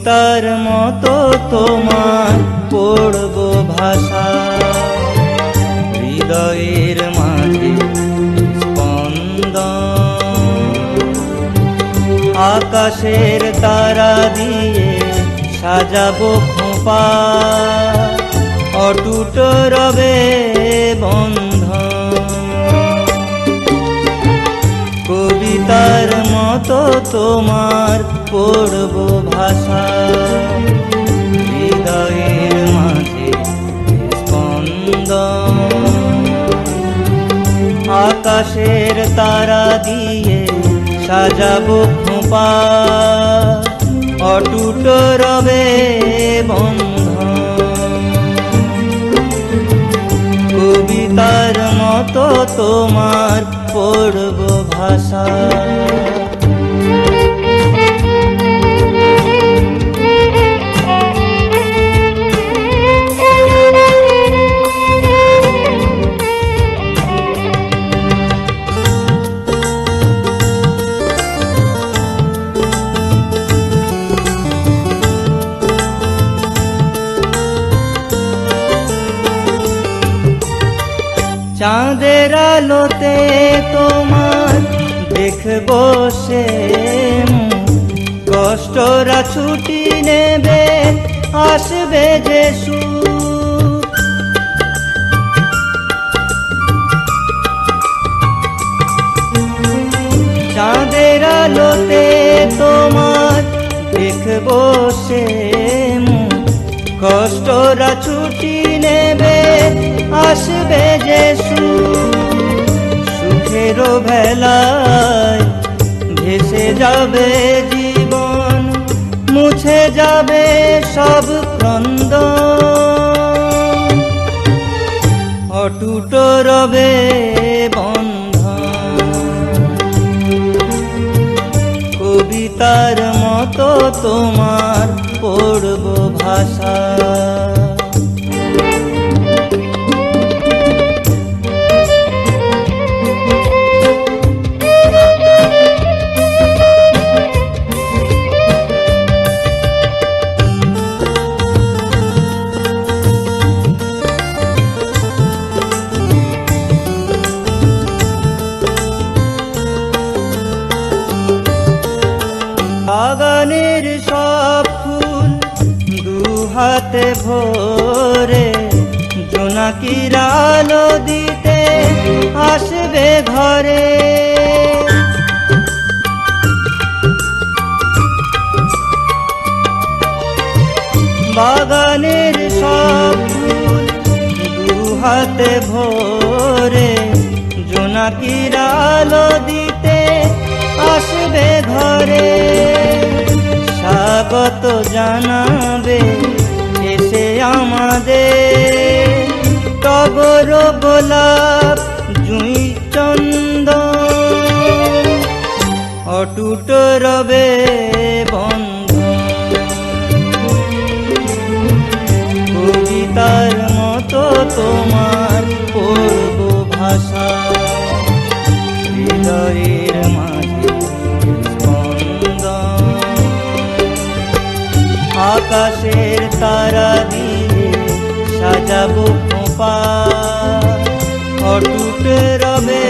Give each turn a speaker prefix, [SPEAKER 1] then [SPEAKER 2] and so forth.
[SPEAKER 1] কবিতার মতো তোমার পড়ব ভাষা, হৃদয়ের মাঝে স্পন্দন। আকাশের তারা দিয়ে সাজাবো খোঁপা, অটুট রবে বন্ধন। কবিতার মতো তোমার পড়ব ভাষা, হৃদয়ের মাঝে স্পন্দন। আকাশের তারা দিয়ে সাজাবো খোঁপা, অটুট রবে বন্ধন। কবিতার মতো তোমার পড়ব ভাষা। চাঁদের আলোতে তোমার দেখবো সে, কষ্টরা ছুটি নেবে আসবে যে সুখ। চাঁদের আলোতে তোমার দেখবো সে, কষ্টরা ছুটি নেবে আসবে যে সুখের ভেলায় ভেসে যাবে জীবন, মুছে যাবে সব ক্রন্দন। অটুট রবে বন্ধন। কবিতার মতো তোমার পড়ব ভাষা। বাগানের সব ফুল দু হাতে ভরে, জোনাকির আলো দিতে আসবে ঘরে। বাগানের সব ফুল দু হাতে ভরে, জোনাকির আলো দিতে আসবে ঘরে। স্বাগত জানাবে এসে আমাদের, টগর গোলাপ জুঁই চন্দন। অটুট রবে বন্ধন। কবিতার মতো তোমার পড়ব ভাষা, হৃদয়ের মাঝে স্পন্দন। আকাশের তারা দিয়ে সাজাবো খোঁপা, অটুট রবে